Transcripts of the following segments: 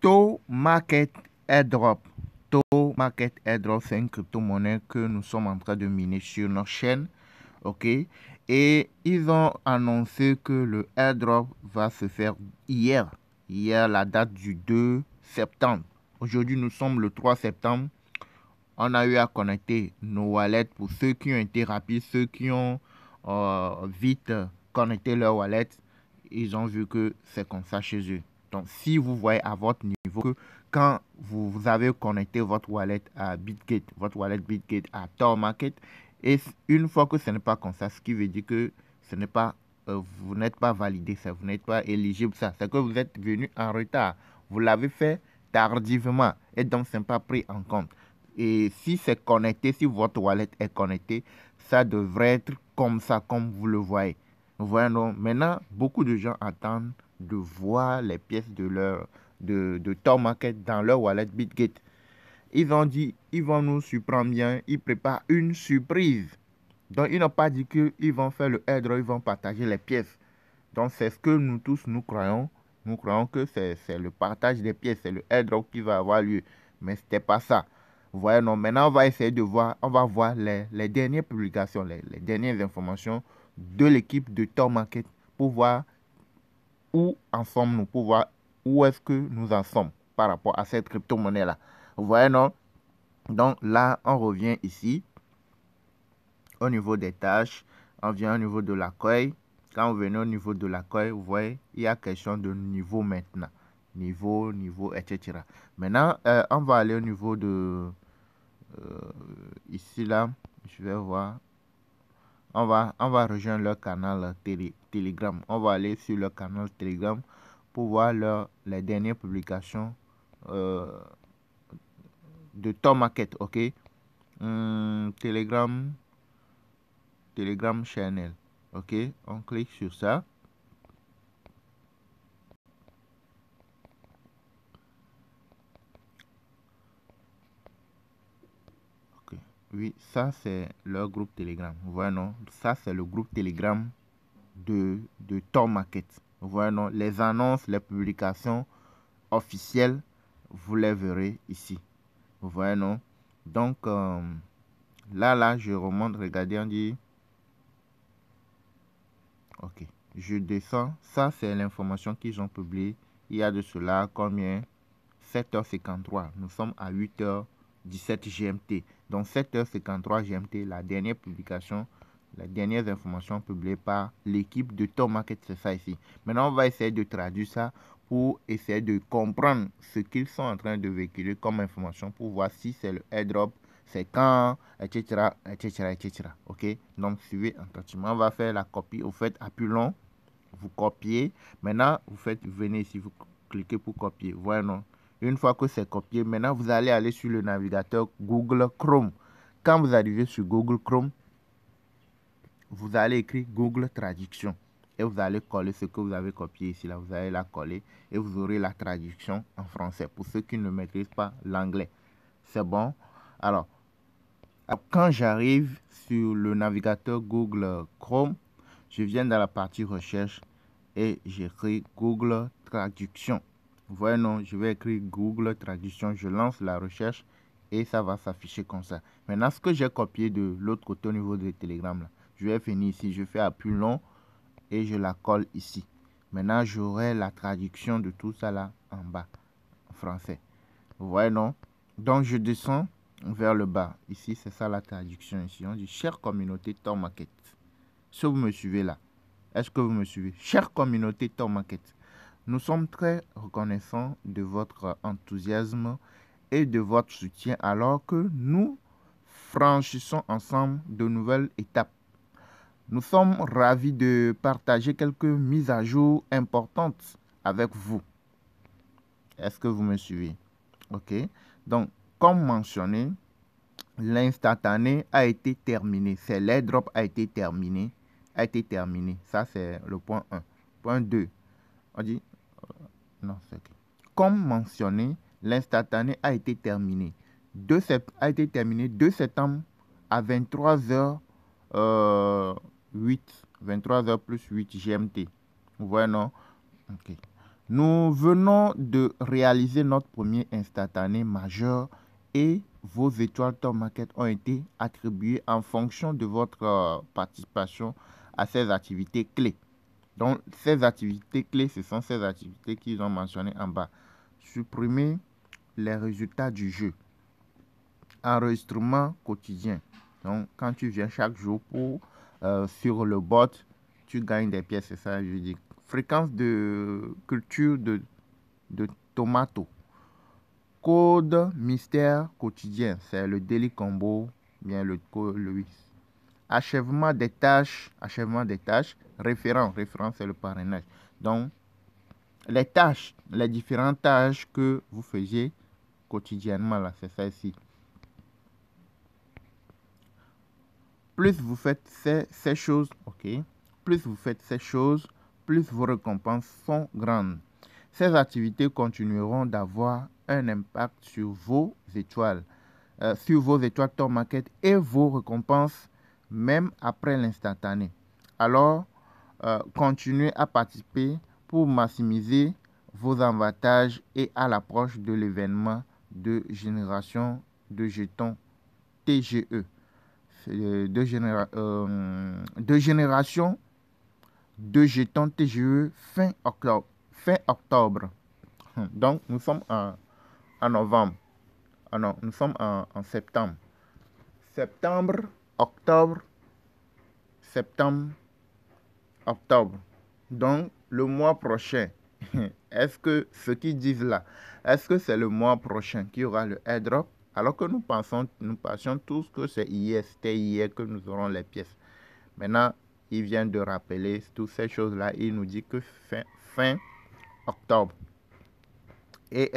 To Market Airdrop. To Market Airdrop, c'est une crypto-monnaie que nous sommes en train de miner sur notre chaîne. OK? Et ils ont annoncé que le airdrop va se faire hier. Hier, la date du 2 septembre. Aujourd'hui, nous sommes le 3 septembre. On a eu à connecter nos wallets pour ceux qui ont été rapides, ceux qui ont vite connecté leur wallet. Ils ont vu que c'est comme ça chez eux. Donc, si vous voyez à votre niveau que quand vous avez connecté votre wallet à Bitgate, votre wallet Bitgate à Tor Market, et une fois que ce n'est pas comme ça, ce qui veut dire que ce n'est pas, vous n'êtes pas validé, ça, vous n'êtes pas éligible, ça, c'est que vous êtes venu en retard. Vous l'avez fait tardivement et donc ce n'est pas pris en compte. Et si c'est connecté, si votre wallet est connecté, ça devrait être comme ça, comme vous le voyez. Vous voyez, non? Maintenant, beaucoup de gens attendent de voir les pièces de Tor Market dans leur wallet Bitgate. Ils ont dit, ils vont nous surprendre bien, ils préparent une surprise. Donc, ils n'ont pas dit qu'ils vont faire le airdrop, ils vont partager les pièces. Donc, c'est ce que nous tous, nous croyons. Nous croyons que c'est le partage des pièces, c'est le airdrop qui va avoir lieu. Mais ce n'était pas ça. Vous voyez, non, maintenant, on va essayer de voir, on va voir les dernières publications, les dernières informations de l'équipe de Tor Market pour voir où en sommes-nous, pour voir où est-ce que nous en sommes par rapport à cette crypto-monnaie-là. Vous voyez, non? Donc là, on revient ici au niveau des tâches. On vient au niveau de l'accueil. Quand vous venez au niveau de l'accueil, vous voyez, il y a question de niveau maintenant. Niveau, etc. Maintenant, on va aller au niveau de... ici, là, je vais voir. On va rejoindre leur canal Telegram. On va aller sur leur canal Telegram pour voir les dernières publications de Tor Market, ok? Telegram channel, ok? On clique sur ça. Ok. Oui, ça c'est leur groupe Telegram. Vous voyez, non? Ça c'est le groupe Telegram de Tor Market. Vous voyez, non? Les annonces, les publications officielles, vous les verrez ici. Vous voyez, non? Donc, là, je remonte, regardez, on dit... Ok, je descends. Ça, c'est l'information qu'ils ont publiée. Il y a de cela combien? 7h53. Nous sommes à 8h17 GMT. Donc, 7h53 GMT, la dernière publication, les dernières informations publiées par l'équipe de Tor Market, c'est ça ici. Maintenant, on va essayer de traduire ça pour essayer de comprendre ce qu'ils sont en train de véhiculer comme information pour voir si c'est le airdrop, c'est quand, etc., etc., etc. Ok, donc suivez attentivement. On va faire la copie. Vous faites appui long, vous copiez. Maintenant, venez ici, vous cliquez pour copier. Voilà, non. Une fois que c'est copié, maintenant vous allez aller sur le navigateur Google Chrome. Quand vous arrivez sur Google Chrome, vous allez écrire Google Traduction. Et vous allez coller ce que vous avez copié ici. Là, vous allez la coller et vous aurez la traduction en français. Pour ceux qui ne maîtrisent pas l'anglais. C'est bon? Alors, quand j'arrive sur le navigateur Google Chrome, je viens dans la partie recherche et j'écris Google Traduction. Vous voyez, non, je vais écrire Google Traduction, je lance la recherche et ça va s'afficher comme ça. Maintenant, ce que j'ai copié de l'autre côté au niveau de Telegram, là, je vais finir ici, je fais appui long et je la colle ici. Maintenant, j'aurai la traduction de tout ça là en bas, en français. Vous voyez, non? Donc, je descends vers le bas. Ici, c'est ça la traduction. Ici, on dit « Chère communauté Tor Market ». Si vous me suivez là, est-ce que vous me suivez? Chère communauté Tor Market, nous sommes très reconnaissants de votre enthousiasme et de votre soutien alors que nous franchissons ensemble de nouvelles étapes. Nous sommes ravis de partager quelques mises à jour importantes avec vous. Est-ce que vous me suivez? Ok. Donc, comme mentionné, l'instantané a été terminé. C'est l'airdrop a été terminé. Ça, c'est le point 1. Point 2. On dit... non, c'est OK. Comme mentionné, l'instantané a été terminé. A été terminé 2 septembre à 23h 8. 23h plus 8 GMT. Vous voyez, non? OK. Nous venons de réaliser notre premier instantané majeur et vos étoiles Top Market ont été attribuées en fonction de votre participation à ces activités clés. Donc, ces activités clés, ce sont ces activités qu'ils ont mentionnées en bas. Supprimer les résultats du jeu. Enregistrement quotidien. Donc, quand tu viens chaque jour pour sur le bot, tu gagnes des pièces, c'est ça, je dis. Fréquence de culture de tomato. Code mystère quotidien, c'est le daily combo, bien le code Louis. Achèvement des tâches, référent c'est le parrainage. Donc, les tâches, les différentes tâches que vous faisiez quotidiennement, là, c'est ça ici. Plus vous faites ces choses, ok, plus vous faites ces choses, plus vos récompenses sont grandes. Ces activités continueront d'avoir un impact sur vos étoiles Top Market et vos récompenses, même après l'instantané. Alors, continuez à participer pour maximiser vos avantages et à l'approche de l'événement de génération de jetons TGE. De génération de jetons TGE fin octobre. Donc, nous sommes en novembre. Ah non, nous sommes en septembre. Octobre, septembre, octobre. Donc, le mois prochain, est-ce que ce qu'ils disent là, est-ce que c'est le mois prochain qu'il y aura le airdrop? Alors que nous pensions tous que c'était hier que nous aurons les pièces. Maintenant, il vient de rappeler toutes ces choses-là. Il nous dit que fin octobre. Et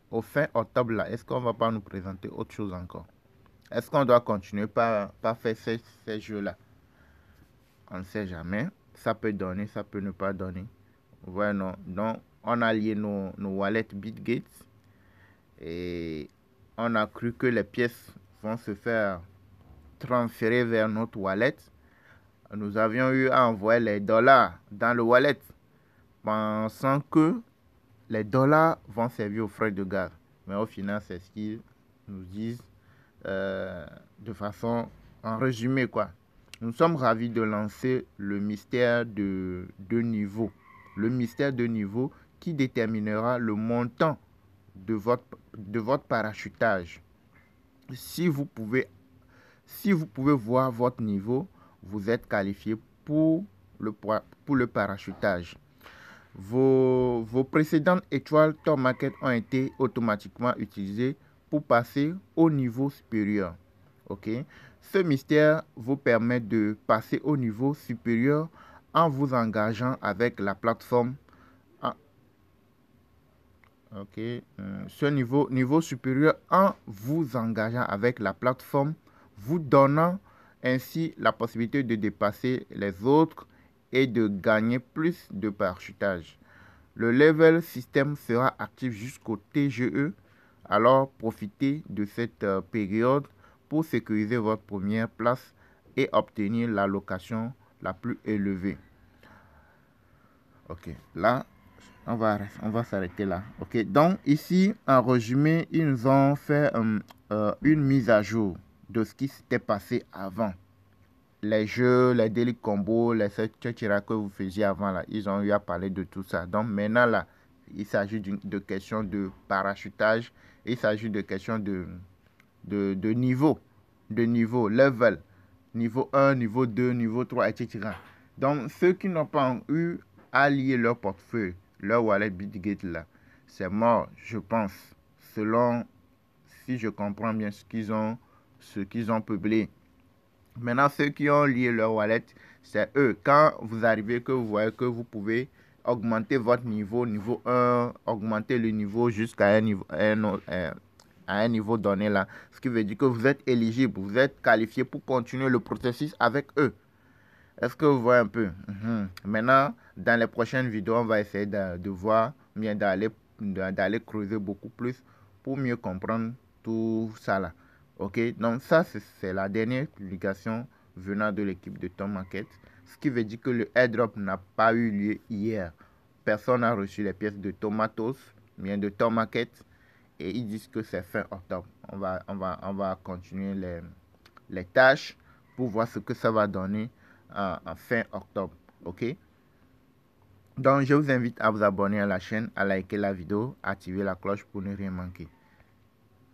au fin octobre là, est-ce qu'on ne va pas nous présenter autre chose encore? Est-ce qu'on doit continuer par faire ces jeux-là? On ne sait jamais. Ça peut donner, ça peut ne pas donner. Ouais, non. Donc, on a lié nos wallets BitGate et on a cru que les pièces vont se faire transférer vers notre wallet. Nous avions eu à envoyer les dollars dans le wallet, pensant que les dollars vont servir aux frais de gaz. Mais au final, c'est ce qu'ils nous disent de façon en résumé, quoi. Nous sommes ravis de lancer le mystère de niveau. Le mystère de niveau qui déterminera le montant de votre parachutage. Si vous pouvez voir votre niveau, vous êtes qualifié pour le parachutage. Vos précédentes étoiles Top Market ont été automatiquement utilisées pour passer au niveau supérieur. Ok? Ce mystère vous permet de passer au niveau supérieur en vous engageant avec la plateforme. Ok? Ce niveau supérieur en vous engageant avec la plateforme, vous donnant ainsi la possibilité de dépasser les autres et de gagner plus de parachutage. Le level system sera actif jusqu'au TGE, alors profitez de cette période pour sécuriser votre première place et obtenir l'allocation la plus élevée. Ok, là, on va s'arrêter là. Ok, donc ici, en résumé, ils nous ont fait une mise à jour de ce qui s'était passé avant. Les jeux, les daily combos, les etc. que vous faisiez avant, là, ils ont eu à parler de tout ça. Donc maintenant, là, il s'agit de questions de parachutage. Il s'agit de questions de niveau, level. Niveau 1, niveau 2, niveau 3, etc. Donc, ceux qui n'ont pas eu à lier leur portefeuille, leur wallet BitGate, là, c'est mort, je pense, selon, si je comprends bien ce qu'ils ont publié. Maintenant, ceux qui ont lié leur wallet, c'est eux. Quand vous arrivez, que vous voyez que vous pouvez augmenter votre niveau 1, augmenter le niveau jusqu'à un niveau donné là. Ce qui veut dire que vous êtes éligible, vous êtes qualifié pour continuer le processus avec eux. Est-ce que vous voyez un peu? Maintenant, dans les prochaines vidéos, on va essayer de voir, bien d'aller creuser beaucoup plus pour mieux comprendre tout ça là. Ok, donc ça c'est la dernière publication venant de l'équipe de Top Market. Ce qui veut dire que le airdrop n'a pas eu lieu hier. personne n'a reçu les pièces de Tomatos, bien de Tomaket, et ils disent que c'est fin octobre. On va continuer les tâches pour voir ce que ça va donner en fin octobre. Ok? Donc, je vous invite à vous abonner à la chaîne, à liker la vidéo, à activer la cloche pour ne rien manquer.